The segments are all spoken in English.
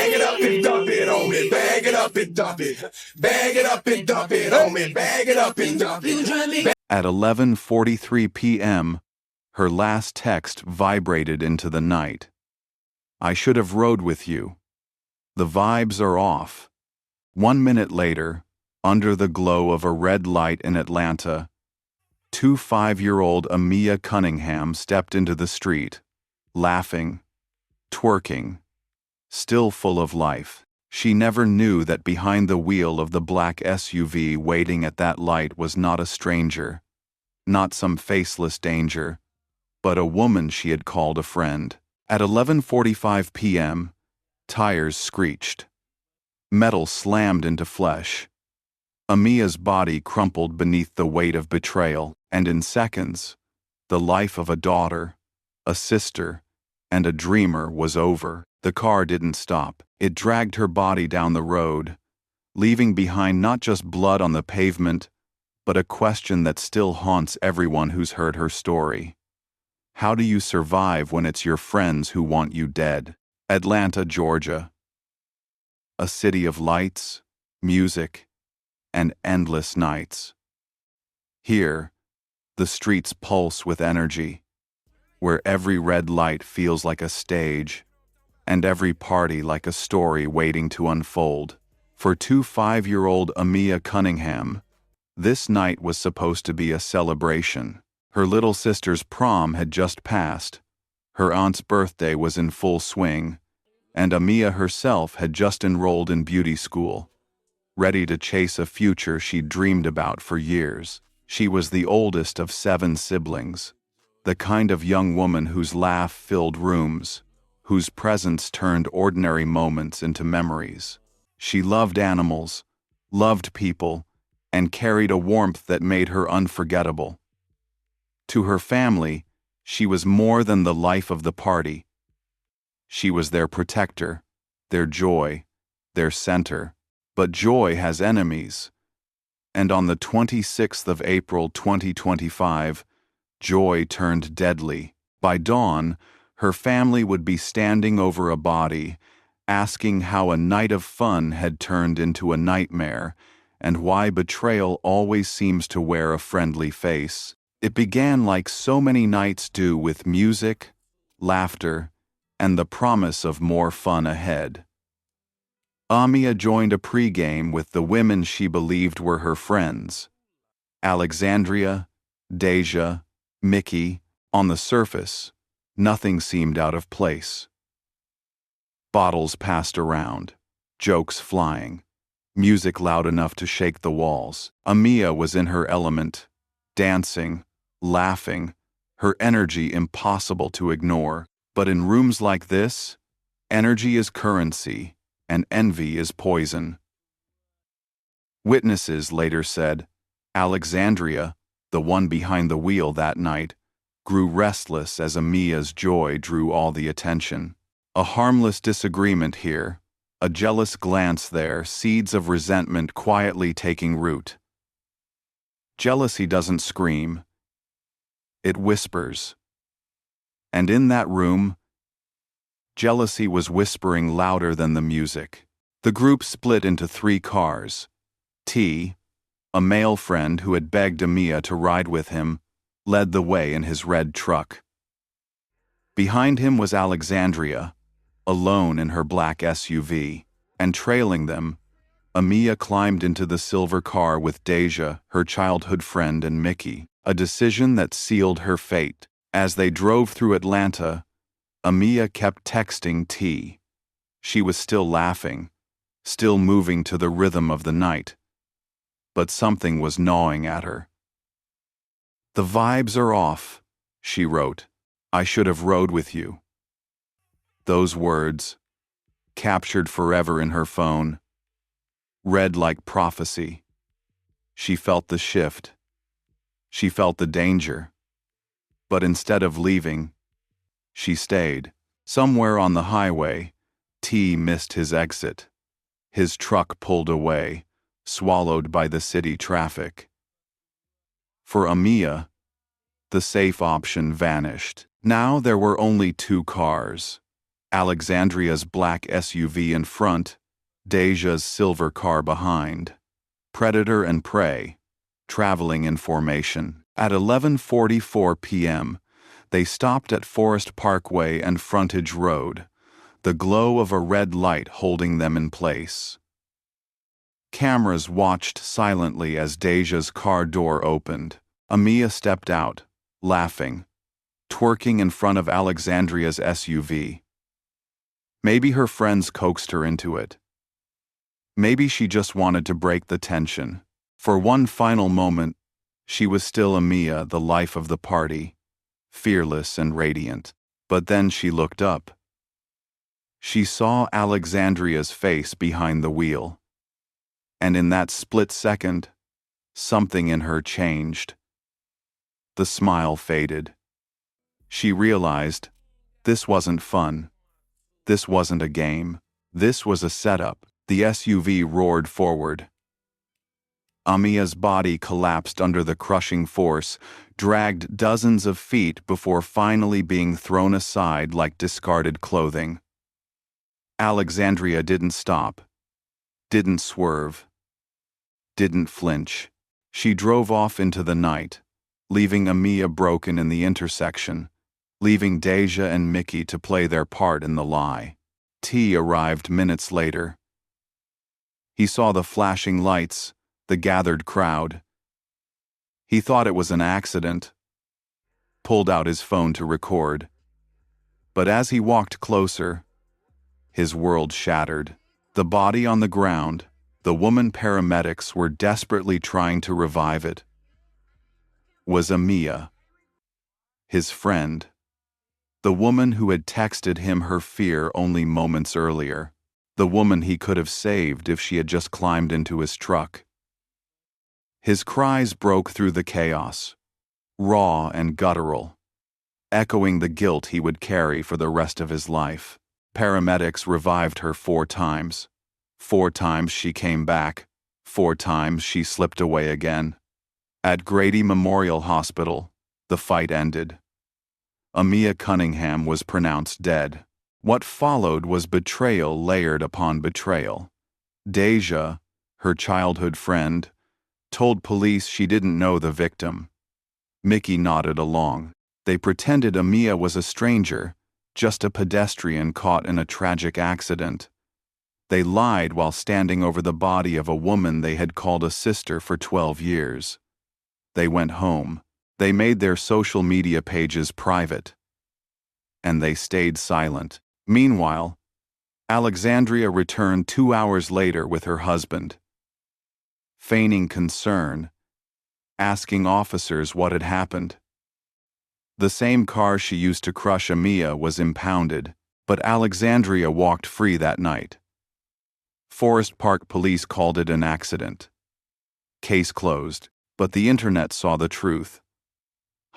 Bag it up and dump it on me. Bag it up and dump it. Bag it up and dump it on me. Bag it up and dump it. At 11:43 p.m., her last text vibrated into the night. I should have rode with you. The vibes are off. 1 minute later, under the glow of a red light in Atlanta, 5-year-old Amia Cunningham stepped into the street, laughing, twerking, still full of life. She never knew that behind the wheel of the black SUV waiting at that light was not a stranger, not some faceless danger, but a woman she had called a friend. At 11:45 p.m., tires screeched. Metal slammed into flesh. Amia's body crumpled beneath the weight of betrayal, and in seconds, the life of a daughter, a sister, and a dreamer was over. The car didn't stop. It dragged her body down the road, leaving behind not just blood on the pavement, but a question that still haunts everyone who's heard her story. How do you survive when it's your friends who want you dead? Atlanta, Georgia. A city of lights, music, and endless nights. Here, the streets pulse with energy, where every red light feels like a stage, and every party like a story waiting to unfold. For 5-year-old Amia Cunningham, this night was supposed to be a celebration. Her little sister's prom had just passed, her aunt's birthday was in full swing, and Amia herself had just enrolled in beauty school, ready to chase a future she'd dreamed about for years. She was the oldest of 7 siblings, the kind of young woman whose laugh filled rooms, whose presence turned ordinary moments into memories. She loved animals, loved people, and carried a warmth that made her unforgettable. To her family, she was more than the life of the party. She was their protector, their joy, their center. But joy has enemies. And on the 26th of April 2025, joy turned deadly. By dawn, her family would be standing over a body, asking how a night of fun had turned into a nightmare, and why betrayal always seems to wear a friendly face. It began like so many nights do, with music, laughter, and the promise of more fun ahead. Amia joined a pregame with the women she believed were her friends. Alexandria, Deja, Mickey. On the surface, nothing seemed out of place. Bottles passed around, jokes flying, music loud enough to shake the walls. Amia was in her element, dancing, laughing, her energy impossible to ignore. But in rooms like this, energy is currency, and envy is poison. Witnesses later said, Alexandria, the one behind the wheel that night, grew restless as Amia's joy drew all the attention. A harmless disagreement here, a jealous glance there, seeds of resentment quietly taking root. Jealousy doesn't scream, it whispers. And in that room, jealousy was whispering louder than the music. The group split into 3 cars. T, a male friend who had begged Amia to ride with him, led the way in his red truck. Behind him was Alexandria, alone in her black SUV, and trailing them, Amia climbed into the silver car with Deja, her childhood friend, and Mickey, a decision that sealed her fate. As they drove through Atlanta, Amia kept texting T. She was still laughing, still moving to the rhythm of the night. But something was gnawing at her. The vibes are off, she wrote. I should have rode with you. Those words, captured forever in her phone, read like prophecy. She felt the shift. She felt the danger. But instead of leaving, she stayed. Somewhere on the highway, T missed his exit. His truck pulled away, swallowed by the city traffic. For Amia, the safe option vanished. Now there were only 2 cars, Alexandria's black SUV in front, Deja's silver car behind. Predator and prey, traveling in formation. At 11:44 p.m., they stopped at Forest Parkway and Frontage Road, the glow of a red light holding them in place. Cameras watched silently as Deja's car door opened. Amia stepped out, laughing, twerking in front of Alexandria's SUV. Maybe her friends coaxed her into it. Maybe she just wanted to break the tension. For one final moment, she was still Amia, the life of the party, fearless and radiant. But then she looked up. She saw Alexandria's face behind the wheel. And in that split second, something in her changed. The smile faded. She realized this wasn't fun. This wasn't a game. This was a setup. The SUV roared forward. Amia's body collapsed under the crushing force, dragged dozens of feet before finally being thrown aside like discarded clothing. Alexandria didn't stop, didn't swerve, didn't flinch. She drove off into the night, leaving Amia broken in the intersection, leaving Deja and Mickey to play their part in the lie. T arrived minutes later. He saw the flashing lights, the gathered crowd. He thought it was an accident, pulled out his phone to record. But as he walked closer, his world shattered. The body on the ground, the woman paramedics were desperately trying to revive it, was Amia, his friend, the woman who had texted him her fear only moments earlier, the woman he could have saved if she had just climbed into his truck. His cries broke through the chaos, raw and guttural, echoing the guilt he would carry for the rest of his life. Paramedics revived her 4 times. 4 times she came back. 4 times she slipped away again. At Grady Memorial Hospital, the fight ended. Amia Cunningham was pronounced dead. What followed was betrayal layered upon betrayal. Deja, her childhood friend, told police she didn't know the victim. Mickey nodded along. They pretended Amia was a stranger, just a pedestrian caught in a tragic accident. They lied while standing over the body of a woman they had called a sister for 12 years. They went home. They made their social media pages private. And they stayed silent. Meanwhile, Alexandria returned 2 hours later with her husband, feigning concern, asking officers what had happened. The same car she used to crush Amia was impounded, but Alexandria walked free that night. Forest Park police called it an accident. Case closed, but the internet saw the truth.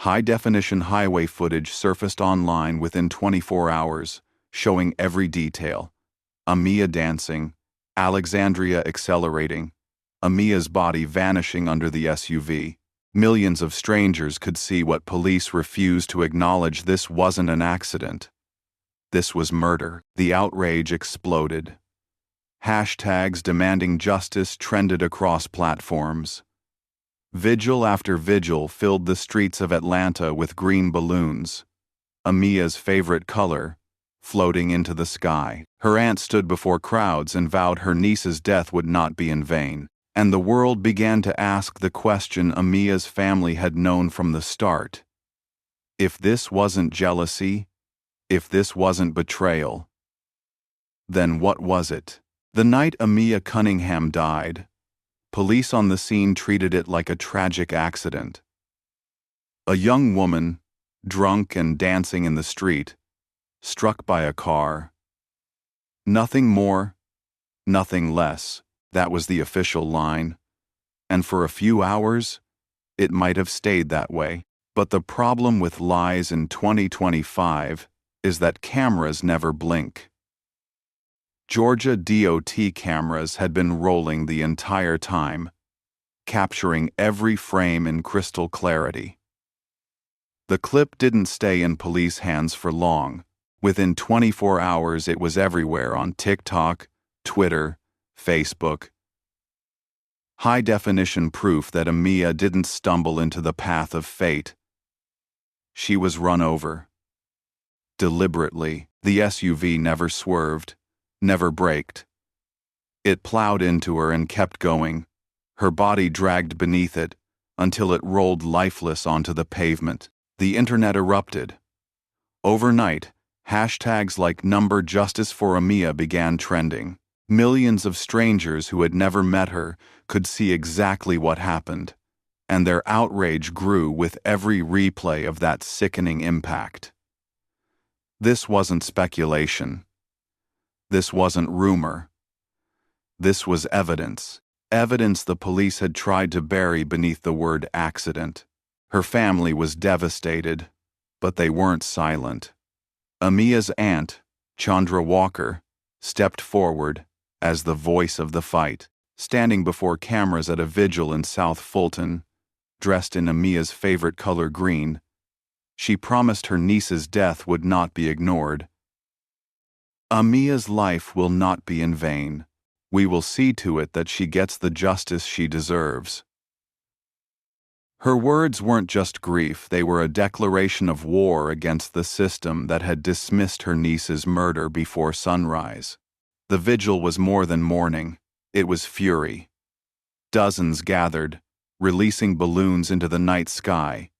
High-definition highway footage surfaced online within 24 hours, showing every detail. Amia dancing, Alexandria accelerating, Amia's body vanishing under the SUV. Millions of strangers could see what police refused to acknowledge. This wasn't an accident. This was murder. The outrage exploded. Hashtags demanding justice trended across platforms. Vigil after vigil filled the streets of Atlanta with green balloons, Amia's favorite color, floating into the sky. Her aunt stood before crowds and vowed her niece's death would not be in vain. And the world began to ask the question Amia's family had known from the start. If this wasn't jealousy, if this wasn't betrayal, then what was it? The night Amia Cunningham died, police on the scene treated it like a tragic accident. A young woman, drunk and dancing in the street, struck by a car. Nothing more, nothing less. That was the official line. And for a few hours, it might have stayed that way. But the problem with lies in 2025 is that cameras never blink. Georgia DOT cameras had been rolling the entire time, capturing every frame in crystal clarity. The clip didn't stay in police hands for long. Within 24 hours, it was everywhere on TikTok, Twitter, Facebook. High-definition proof that Amia didn't stumble into the path of fate. She was run over. Deliberately, the SUV never swerved, never braked. It plowed into her and kept going, her body dragged beneath it, until it rolled lifeless onto the pavement. The internet erupted. Overnight, hashtags like #Justice for Amia began trending. Millions of strangers who had never met her could see exactly what happened, and their outrage grew with every replay of that sickening impact. This wasn't speculation. This wasn't rumor. This was evidence. Evidence the police had tried to bury beneath the word accident. Her family was devastated, but they weren't silent. Amia's aunt, Chandra Walker, stepped forward as the voice of the fight, standing before cameras at a vigil in South Fulton, dressed in Amia's favorite color green. She promised her niece's death would not be ignored. Amia's life will not be in vain. We will see to it that she gets the justice she deserves. Her words weren't just grief, they were a declaration of war against the system that had dismissed her niece's murder before sunrise. The vigil was more than mourning, it was fury. Dozens gathered, releasing balloons into the night sky,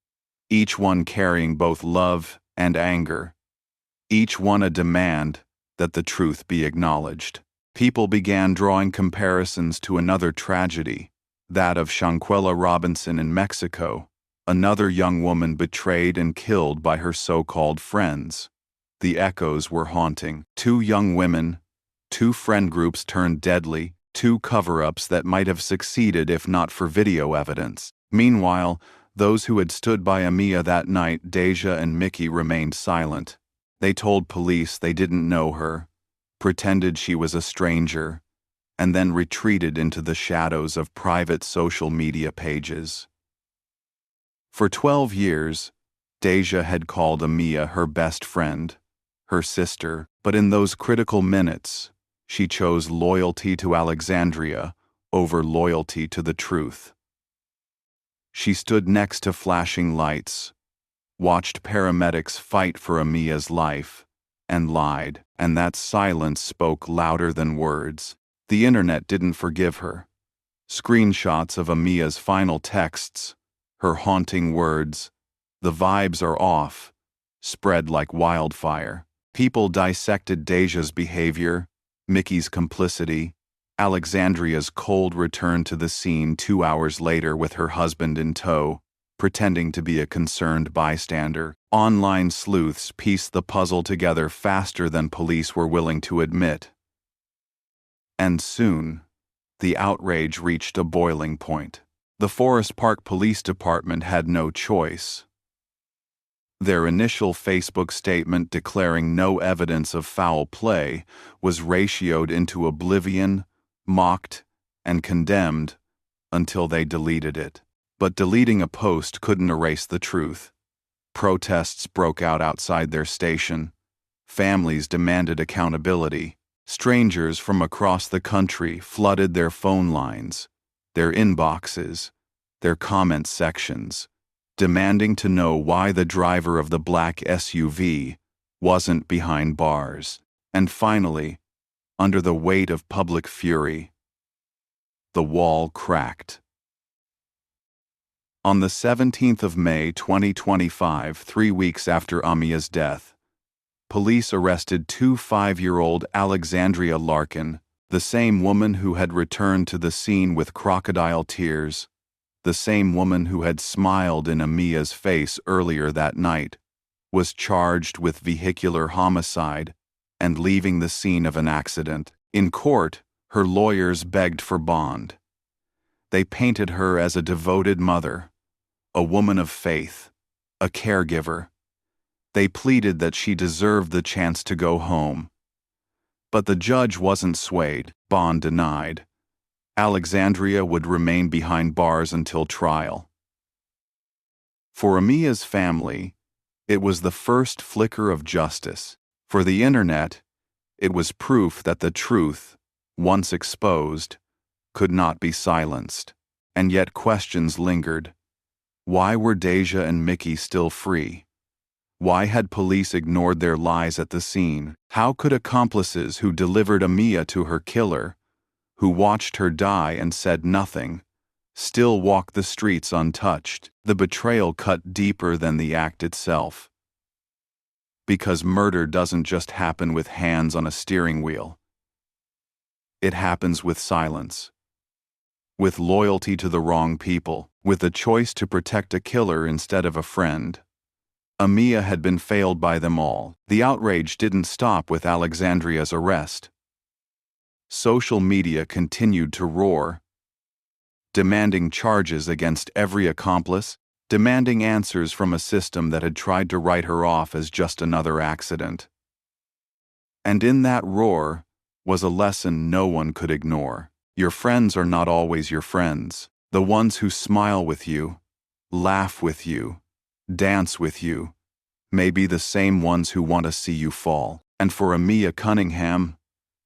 each one carrying both love and anger, each one a demand that the truth be acknowledged. People began drawing comparisons to another tragedy, that of Shanquella Robinson in Mexico, another young woman betrayed and killed by her so-called friends. The echoes were haunting. 2 young women, 2 friend groups turned deadly, 2 cover-ups that might have succeeded if not for video evidence. Meanwhile, those who had stood by Amia that night, Deja and Mickey, remained silent. They told police they didn't know her, pretended she was a stranger, and then retreated into the shadows of private social media pages. For 12 years, Deja had called Amia her best friend, her sister, but in those critical minutes, she chose loyalty to Alexandria over loyalty to the truth. She stood next to flashing lights, watched paramedics fight for Amia's life, and lied, and that silence spoke louder than words. The internet didn't forgive her. Screenshots of Amia's final texts, her haunting words, "The vibes are off," spread like wildfire. People dissected Deja's behavior, Mickey's complicity, Alexandria's cold return to the scene 2 hours later with her husband in tow, pretending to be a concerned bystander. Online sleuths pieced the puzzle together faster than police were willing to admit. And soon, the outrage reached a boiling point. The Forest Park Police Department had no choice. Their initial Facebook statement declaring no evidence of foul play was ratioed into oblivion, mocked, and condemned until they deleted it. But deleting a post couldn't erase the truth. Protests broke out outside their station. Families demanded accountability. Strangers from across the country flooded their phone lines, their inboxes, their comment sections, demanding to know why the driver of the black SUV wasn't behind bars. And finally, under the weight of public fury, the wall cracked. On the 17th of May 2025, 3 weeks after Amia's death, police arrested 2 5-year-old Alexandria Larkin, the same woman who had returned to the scene with crocodile tears, the same woman who had smiled in Amia's face earlier that night, was charged with vehicular homicide and leaving the scene of an accident. In court, her lawyers begged for bond. They painted her as a devoted mother, a woman of faith, a caregiver. They pleaded that she deserved the chance to go home. But the judge wasn't swayed, bond denied. Alexandria would remain behind bars until trial. For Amia's family, it was the first flicker of justice. For the internet, it was proof that the truth, once exposed, could not be silenced. And yet questions lingered. Why were Deja and Mickey still free? Why had police ignored their lies at the scene? How could accomplices who delivered Amia to her killer, who watched her die and said nothing, still walk the streets untouched? The betrayal cut deeper than the act itself. Because murder doesn't just happen with hands on a steering wheel. It happens with silence. With loyalty to the wrong people, with a choice to protect a killer instead of a friend. Amia had been failed by them all. The outrage didn't stop with Alexandria's arrest. Social media continued to roar, demanding charges against every accomplice, demanding answers from a system that had tried to write her off as just another accident. And in that roar was a lesson no one could ignore. Your friends are not always your friends. The ones who smile with you, laugh with you, dance with you, may be the same ones who want to see you fall. And for Amia Cunningham,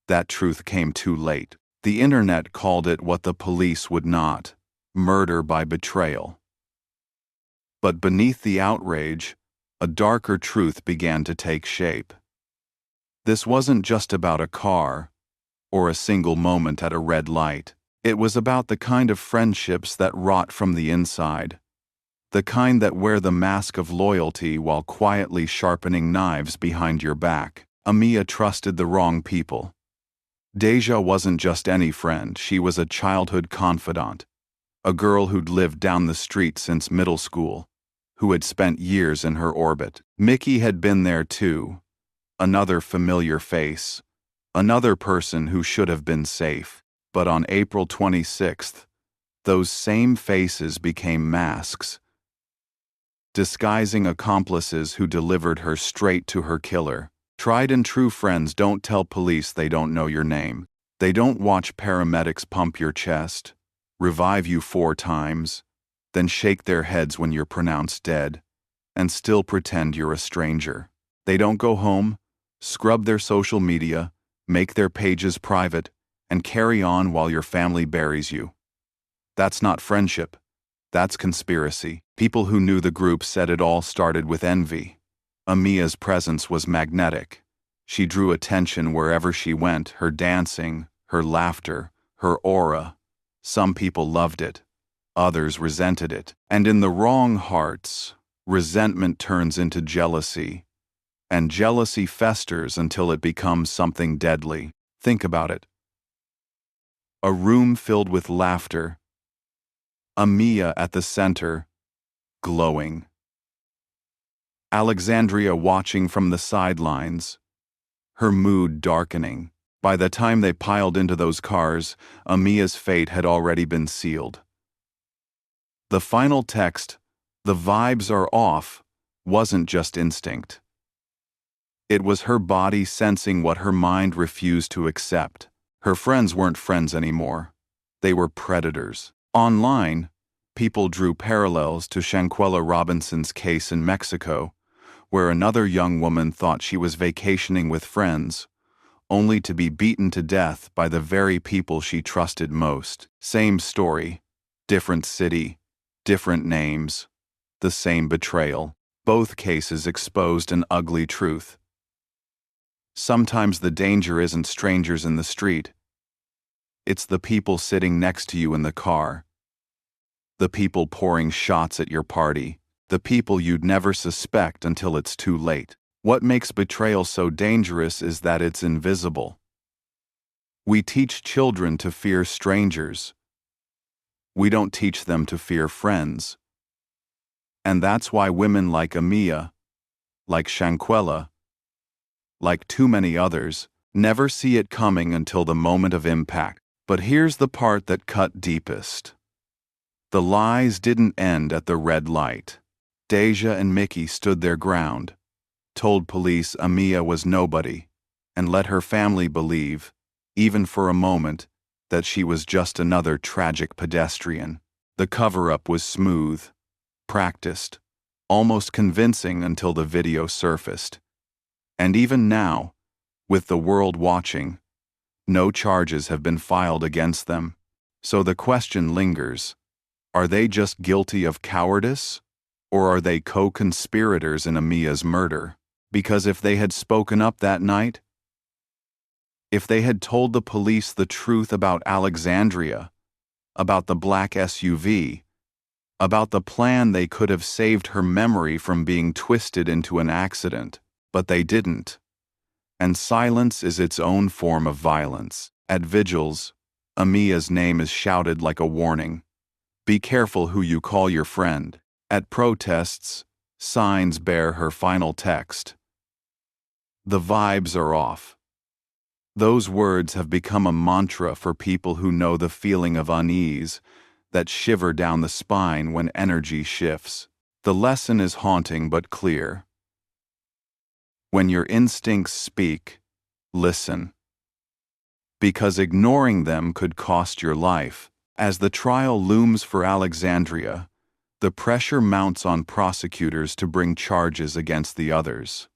that truth came too late. The internet called it what the police would not: murder by betrayal. But beneath the outrage, a darker truth began to take shape. This wasn't just about a car, or a single moment at a red light. It was about the kind of friendships that rot from the inside. The kind that wear the mask of loyalty while quietly sharpening knives behind your back. Amia trusted the wrong people. Deja wasn't just any friend, she was a childhood confidant. A girl who'd lived down the street since middle school, who had spent years in her orbit. Mickey had been there too. Another familiar face. Another person who should have been safe. But on April 26th, those same faces became masks, disguising accomplices who delivered her straight to her killer. Tried and true friends don't tell police they don't know your name. They don't watch paramedics pump your chest, revive you 4 times, then shake their heads when you're pronounced dead, and still pretend you're a stranger. They don't go home, scrub their social media, make their pages private, and carry on while your family buries you. That's not friendship. That's conspiracy. People who knew the group said it all started with envy. Amia's presence was magnetic. She drew attention wherever she went, her dancing, her laughter, her aura. Some people loved it. Others resented it. And in the wrong hearts, resentment turns into jealousy. And jealousy festers until it becomes something deadly. Think about it. A room filled with laughter. Amia at the center, glowing. Alexandria watching from the sidelines, her mood darkening. By the time they piled into those cars, Amia's fate had already been sealed. The final text, "The vibes are off," wasn't just instinct. It was her body sensing what her mind refused to accept. Her friends weren't friends anymore. They were predators. Online, people drew parallels to Shanquella Robinson's case in Mexico, where another young woman thought she was vacationing with friends, only to be beaten to death by the very people she trusted most. Same story, different city, different names, the same betrayal. Both cases exposed an ugly truth. Sometimes the danger isn't strangers in the street. It's the people sitting next to you in the car. The people pouring shots at your party. The people you'd never suspect until it's too late. What makes betrayal so dangerous is that it's invisible. We teach children to fear strangers. We don't teach them to fear friends. And that's why women like Amia, like Shanquella, like too many others, never see it coming until the moment of impact. But here's the part that cut deepest. The lies didn't end at the red light. Deja and Mickey stood their ground, told police Amia was nobody, and let her family believe, even for a moment, that she was just another tragic pedestrian. The cover-up was smooth, practiced, almost convincing until the video surfaced. And even now, with the world watching, no charges have been filed against them. So the question lingers: are they just guilty of cowardice? Or are they co-conspirators in Amia's murder? Because if they had spoken up that night, if they had told the police the truth about Alexandria, about the black SUV, about the plan, they could have saved her memory from being twisted into an accident. But they didn't. And silence is its own form of violence. At vigils, Amia's name is shouted like a warning. Be careful who you call your friend. At protests, signs bear her final text. The vibes are off. Those words have become a mantra for people who know the feeling of unease, that shiver down the spine when energy shifts. The lesson is haunting but clear. When your instincts speak, listen. Because ignoring them could cost your life. As the trial looms for Alexandria, the pressure mounts on prosecutors to bring charges against the others.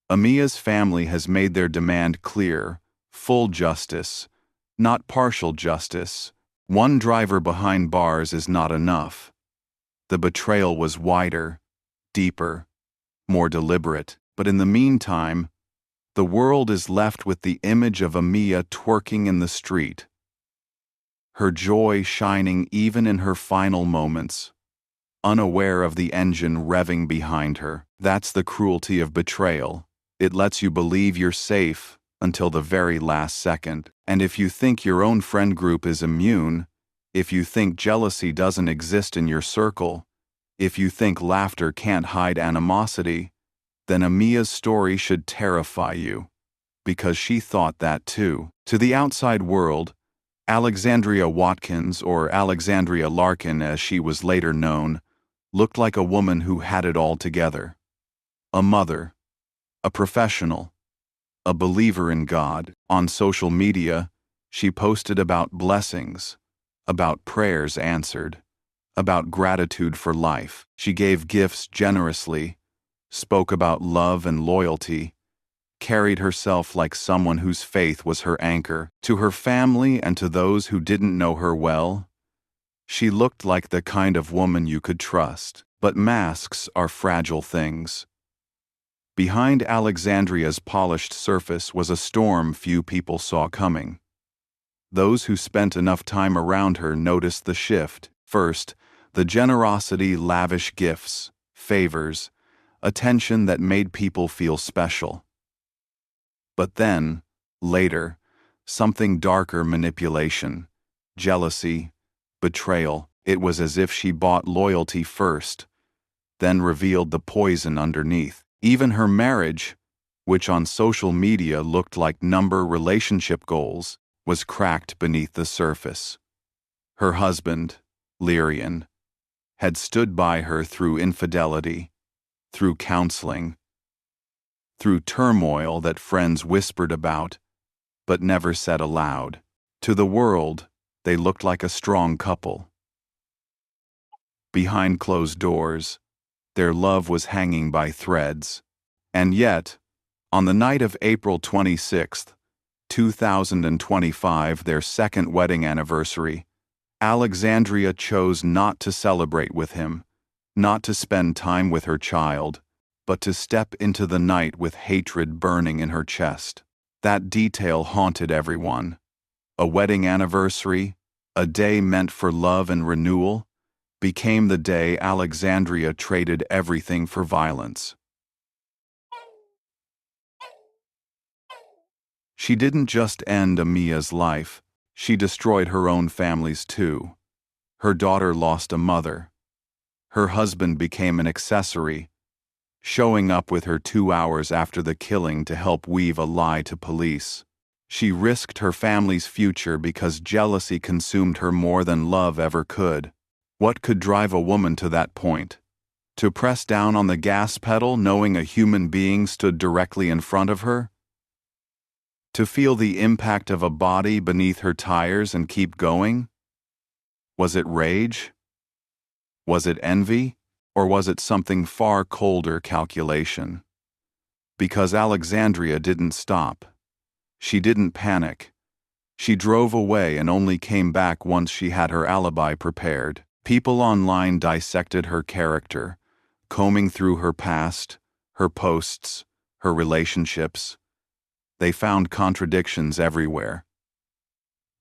Amia's family has made their demand clear: full justice, not partial justice. One driver behind bars is not enough. The betrayal was wider, deeper, more deliberate. But in the meantime, the world is left with the image of Amia twerking in the street, her joy shining even in her final moments, unaware of the engine revving behind her. That's the cruelty of betrayal. It lets you believe you're safe until the very last second. And if you think your own friend group is immune, if you think jealousy doesn't exist in your circle, if you think laughter can't hide animosity, then Amia's story should terrify you, because she thought that too. To the outside world, Alexandria Watkins, or Alexandria Larkin as she was later known, looked like a woman who had it all together. A mother, a professional, a believer in God. On social media, she posted about blessings, about prayers answered, about gratitude for life. She gave gifts generously, spoke about love and loyalty, carried herself like someone whose faith was her anchor. To her family and to those who didn't know her well, she looked like the kind of woman you could trust. But masks are fragile things. Behind Alexandria's polished surface was a storm few people saw coming. Those who spent enough time around her noticed the shift. First, the generosity, lavish gifts, favors, attention that made people feel special. But then, later, something darker: manipulation, jealousy, betrayal. It was as if she bought loyalty first, then revealed the poison underneath. Even her marriage, which on social media looked like number relationship goals, was cracked beneath the surface. Her husband, Lyrian, had stood by her through infidelity, through counseling, through turmoil that friends whispered about, but never said aloud. To the world, they looked like a strong couple. Behind closed doors, their love was hanging by threads. And yet, on the night of April 26, 2025, their second wedding anniversary, Alexandria chose not to celebrate with him, not to spend time with her child, but to step into the night with hatred burning in her chest. That detail haunted everyone. A wedding anniversary, a day meant for love and renewal, became the day Alexandria traded everything for violence. She didn't just end Amia's life, she destroyed her own family's too. Her daughter lost a mother. Her husband became an accessory, showing up with her 2 hours after the killing to help weave a lie to police. She risked her family's future because jealousy consumed her more than love ever could. What could drive a woman to that point? To press down on the gas pedal knowing a human being stood directly in front of her? To feel the impact of a body beneath her tires and keep going? Was it rage? Was it envy? Or was it something far colder: calculation? Because Alexandria didn't stop. She didn't panic. She drove away and only came back once she had her alibi prepared. People online dissected her character, combing through her past, her posts, her relationships. They found contradictions everywhere.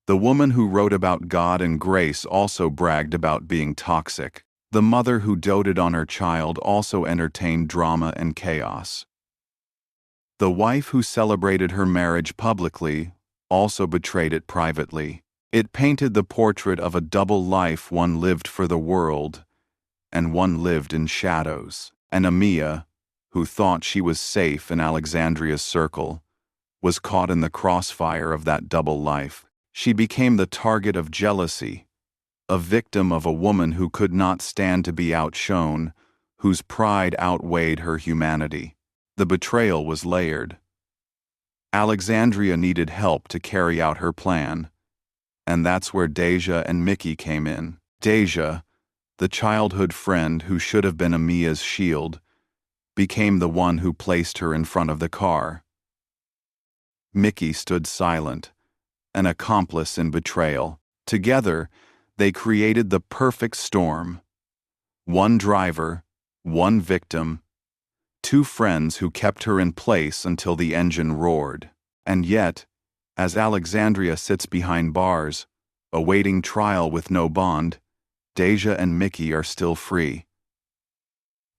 The woman who wrote about God and grace also bragged about being toxic. The mother who doted on her child also entertained drama and chaos. The wife who celebrated her marriage publicly also betrayed it privately. It painted the portrait of a double life, one lived for the world, and one lived in shadows. And Amia, who thought she was safe in Alexandria's circle, was caught in the crossfire of that double life. She became the target of jealousy, a victim of a woman who could not stand to be outshone, whose pride outweighed her humanity. The betrayal was layered. Alexandria needed help to carry out her plan, and that's where Deja and Mickey came in. Deja, the childhood friend who should have been Amia's shield, became the one who placed her in front of the car. Mickey stood silent, an accomplice in betrayal. Together, they created the perfect storm. One driver, one victim, two friends who kept her in place until the engine roared. And yet, as Alexandria sits behind bars, awaiting trial with no bond, Deja and Mickey are still free.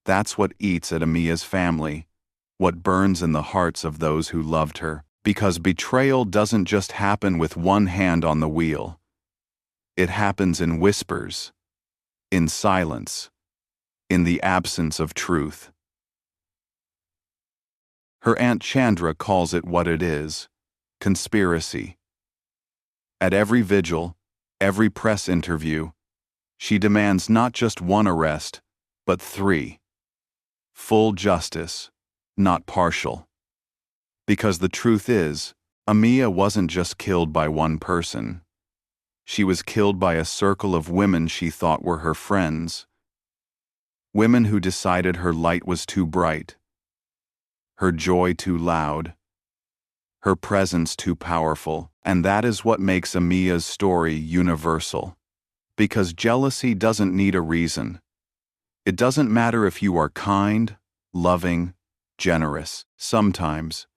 That's what eats at Amia's family, what burns in the hearts of those who loved her. Because betrayal doesn't just happen with one hand on the wheel. It happens in whispers, in silence, in the absence of truth. Her Aunt Chandra calls it what it is: conspiracy. At every vigil, every press interview, she demands not just one arrest, but 3. Full justice, not partial. Because the truth is, Amia wasn't just killed by one person. She was killed by a circle of women she thought were her friends. Women who decided her light was too bright, her joy too loud, her presence too powerful. And that is what makes Amia's story universal. Because jealousy doesn't need a reason. It doesn't matter if you are kind, loving, generous. Sometimes,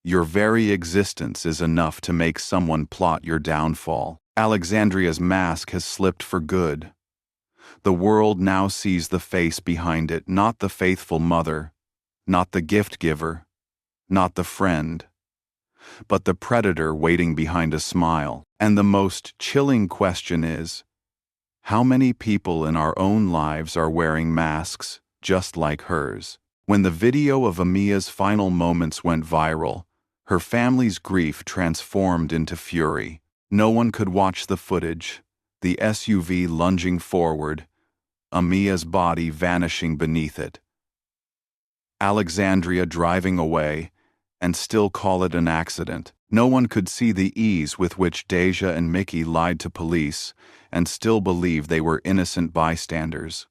your very existence is enough to make someone plot your downfall. Alexandria's mask has slipped for good. The world now sees the face behind it, not the faithful mother, not the gift giver, not the friend, but the predator waiting behind a smile. And the most chilling question is, how many people in our own lives are wearing masks just like hers? When the video of Amia's final moments went viral, her family's grief transformed into fury. No one could watch the footage, the SUV lunging forward, Amia's body vanishing beneath it. Alexandria driving away, and still call it an accident. No one could see the ease with which Deja and Mickey lied to police and still believe they were innocent bystanders.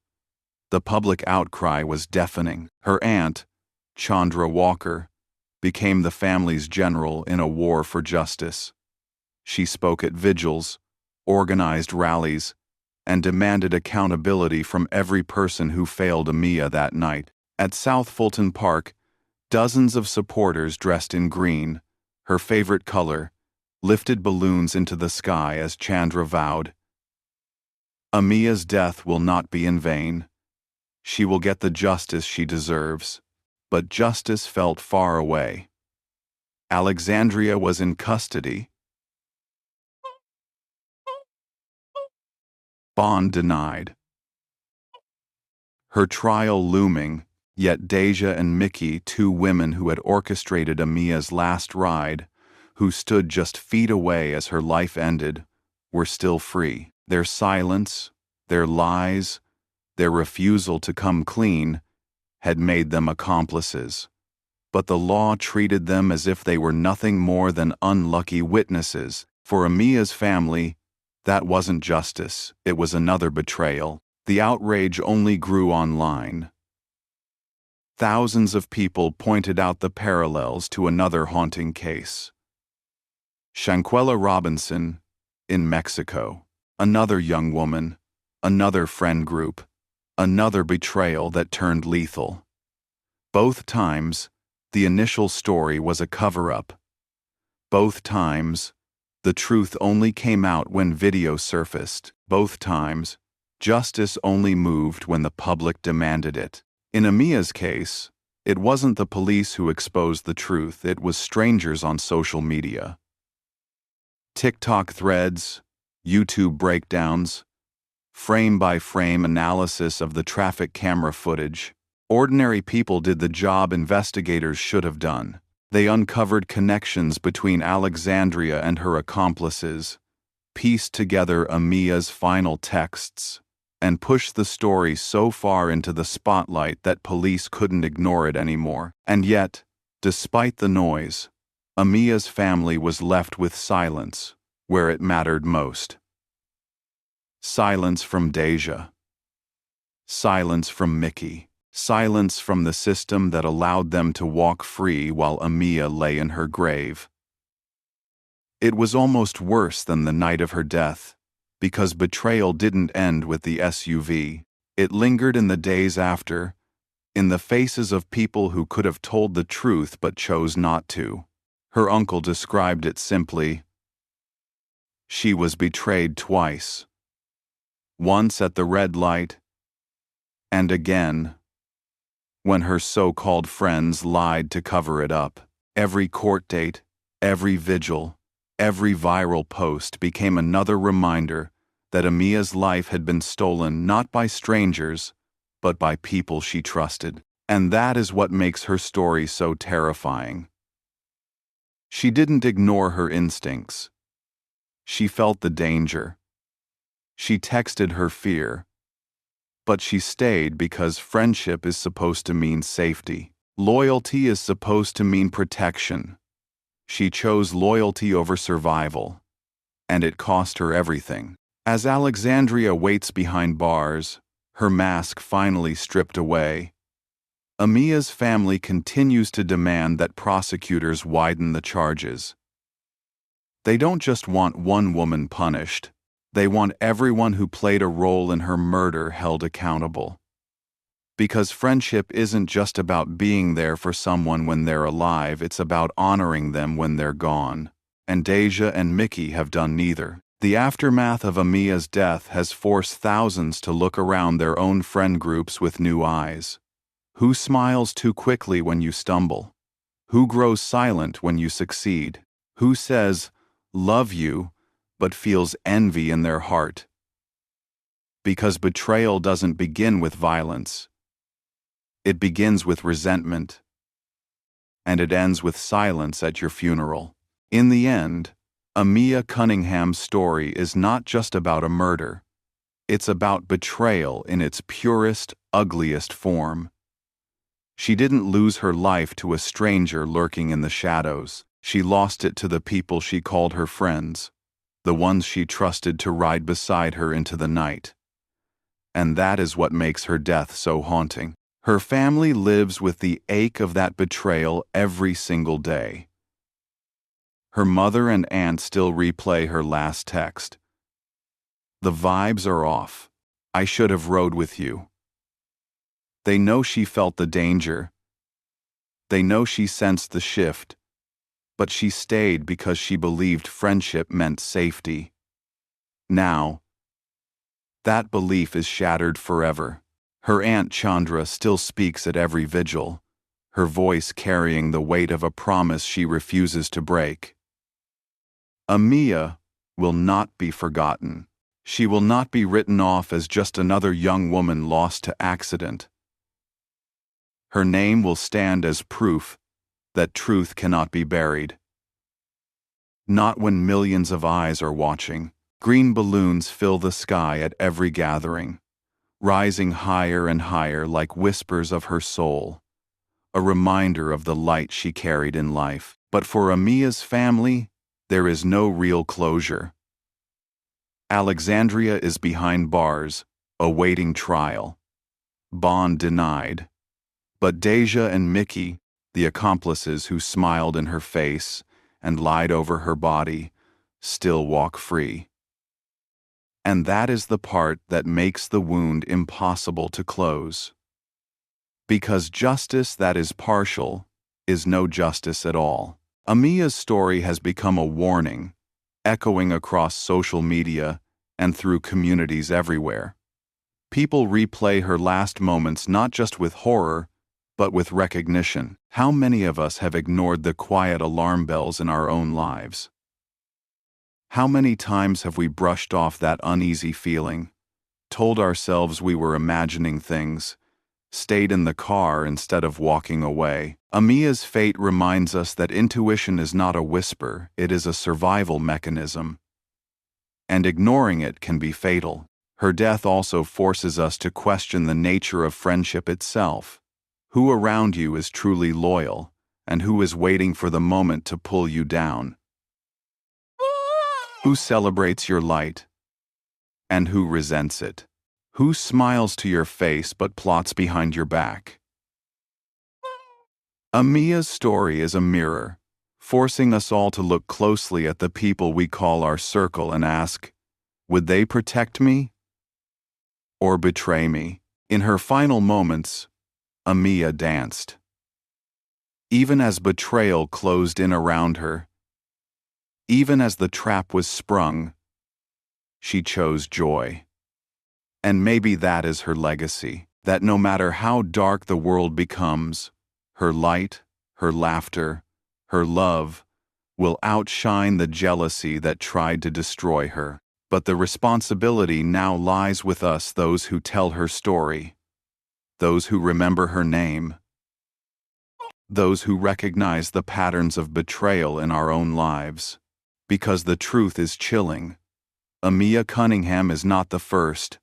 The public outcry was deafening. Her aunt, Chandra Walker, became the family's general in a war for justice. She spoke at vigils, organized rallies, and demanded accountability from every person who failed Amia that night. At South Fulton Park, dozens of supporters dressed in green, her favorite color, lifted balloons into the sky as Chandra vowed, "Amia's death will not be in vain. She will get the justice she deserves." But justice felt far away. Alexandria was in custody. Bond denied. Her trial looming, yet Deja and Mickey, two women who had orchestrated Amia's last ride, who stood just feet away as her life ended, were still free. Their silence, their lies, their refusal to come clean had made them accomplices. But the law treated them as if they were nothing more than unlucky witnesses. For Amia's family, that wasn't justice, it was another betrayal. The outrage only grew online. Thousands of people pointed out the parallels to another haunting case. Shanquella Robinson, in Mexico. Another young woman, another friend group, another betrayal that turned lethal. Both times, the initial story was a cover-up. Both times, the truth only came out when video surfaced. Both times, justice only moved when the public demanded it. In Amia's case, it wasn't the police who exposed the truth, it was strangers on social media. TikTok threads, YouTube breakdowns, frame-by-frame analysis of the traffic camera footage. Ordinary people did the job investigators should have done. They uncovered connections between Alexandria and her accomplices, pieced together Amia's final texts, and pushed the story so far into the spotlight that police couldn't ignore it anymore. And yet, despite the noise, Amia's family was left with silence where it mattered most. Silence from Deja. Silence from Mickey. Silence from the system that allowed them to walk free while Amia lay in her grave. It was almost worse than the night of her death, because betrayal didn't end with the SUV. It lingered in the days after, in the faces of people who could have told the truth but chose not to. Her uncle described it simply. She was betrayed twice. Once at the red light, and again when her so-called friends lied to cover it up. Every court date, every vigil, every viral post became another reminder that Amia's life had been stolen not by strangers, but by people she trusted. And that is what makes her story so terrifying. She didn't ignore her instincts. She felt the danger. She texted her fear. But she stayed because friendship is supposed to mean safety. Loyalty is supposed to mean protection. She chose loyalty over survival, and it cost her everything. As Alexandria waits behind bars, her mask finally stripped away, Amia's family continues to demand that prosecutors widen the charges. They don't just want one woman punished. They want everyone who played a role in her murder held accountable. Because friendship isn't just about being there for someone when they're alive, it's about honoring them when they're gone. And Deja and Mickey have done neither. The aftermath of Amia's death has forced thousands to look around their own friend groups with new eyes. Who smiles too quickly when you stumble? Who grows silent when you succeed? Who says, "Love you," but feels envy in their heart? Because betrayal doesn't begin with violence. It begins with resentment. And it ends with silence at your funeral. In the end, Amia Cunningham's story is not just about a murder. It's about betrayal in its purest, ugliest form. She didn't lose her life to a stranger lurking in the shadows. She lost it to the people she called her friends, the ones she trusted to ride beside her into the night. And that is what makes her death so haunting. Her family lives with the ache of that betrayal every single day. Her mother and aunt still replay her last text. "The vibes are off. I should have rode with you." They know she felt the danger. They know she sensed the shift. But she stayed because she believed friendship meant safety. Now, that belief is shattered forever. Her Aunt Chandra still speaks at every vigil, her voice carrying the weight of a promise she refuses to break. Amia will not be forgotten. She will not be written off as just another young woman lost to accident. Her name will stand as proof that truth cannot be buried. Not when millions of eyes are watching. Green balloons fill the sky at every gathering, rising higher and higher like whispers of her soul, a reminder of the light she carried in life. But for Amia's family, there is no real closure. Alexandria is behind bars, awaiting trial. Bond denied. But Deja and Mickey, the accomplices who smiled in her face and lied over her body, still walk free. And that is the part that makes the wound impossible to close. Because justice that is partial is no justice at all. Amia's story has become a warning, echoing across social media and through communities everywhere. People replay her last moments not just with horror, but with recognition. How many of us have ignored the quiet alarm bells in our own lives? How many times have we brushed off that uneasy feeling, told ourselves we were imagining things, stayed in the car instead of walking away? Amia's fate reminds us that intuition is not a whisper, it is a survival mechanism. And ignoring it can be fatal. Her death also forces us to question the nature of friendship itself. Who around you is truly loyal, and who is waiting for the moment to pull you down? Who celebrates your light, and who resents it? Who smiles to your face but plots behind your back? Amia's story is a mirror, forcing us all to look closely at the people we call our circle and ask, would they protect me or betray me? In her final moments, Amia danced. Even as betrayal closed in around her, even as the trap was sprung, she chose joy. And maybe that is her legacy, that no matter how dark the world becomes, her light, her laughter, her love will outshine the jealousy that tried to destroy her. But the responsibility now lies with us, those who tell her story, those who remember her name, those who recognize the patterns of betrayal in our own lives. Because the truth is chilling. Amia Cunningham is not the first,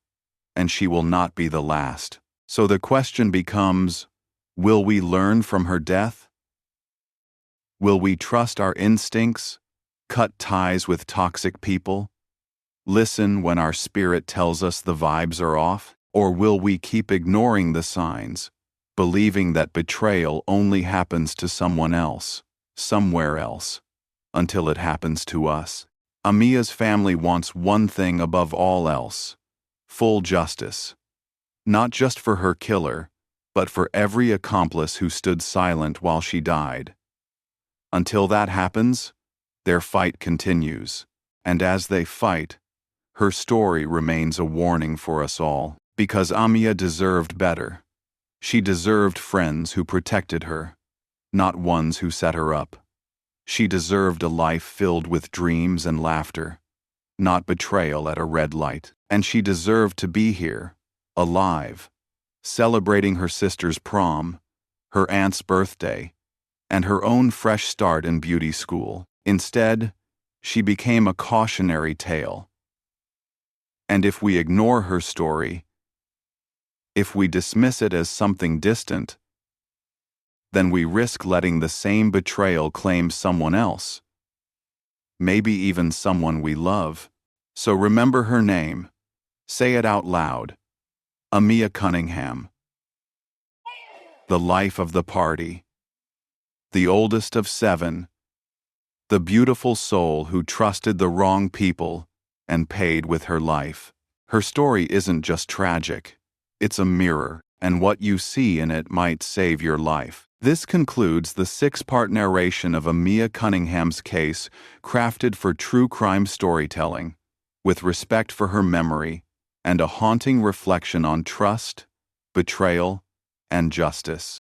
and she will not be the last. So the question becomes, will we learn from her death? Will we trust our instincts, cut ties with toxic people, listen when our spirit tells us the vibes are off? Or will we keep ignoring the signs, believing that betrayal only happens to someone else, somewhere else, until it happens to us? Amia's family wants one thing above all else: full justice. Not just for her killer, but for every accomplice who stood silent while she died. Until that happens, their fight continues. And as they fight, her story remains a warning for us all. Because Amia deserved better. She deserved friends who protected her, not ones who set her up. She deserved a life filled with dreams and laughter, not betrayal at a red light. And she deserved to be here, alive, celebrating her sister's prom, her aunt's birthday, and her own fresh start in beauty school. Instead, she became a cautionary tale. And if we ignore her story, if we dismiss it as something distant, then we risk letting the same betrayal claim someone else, maybe even someone we love. So remember her name. Say it out loud. Amia Cunningham. The life of the party. The oldest of 7. The beautiful soul who trusted the wrong people and paid with her life. Her story isn't just tragic. It's a mirror, and what you see in it might save your life. This concludes the 6-part narration of Amia Cunningham's case, crafted for true crime storytelling, with respect for her memory and a haunting reflection on trust, betrayal, and justice.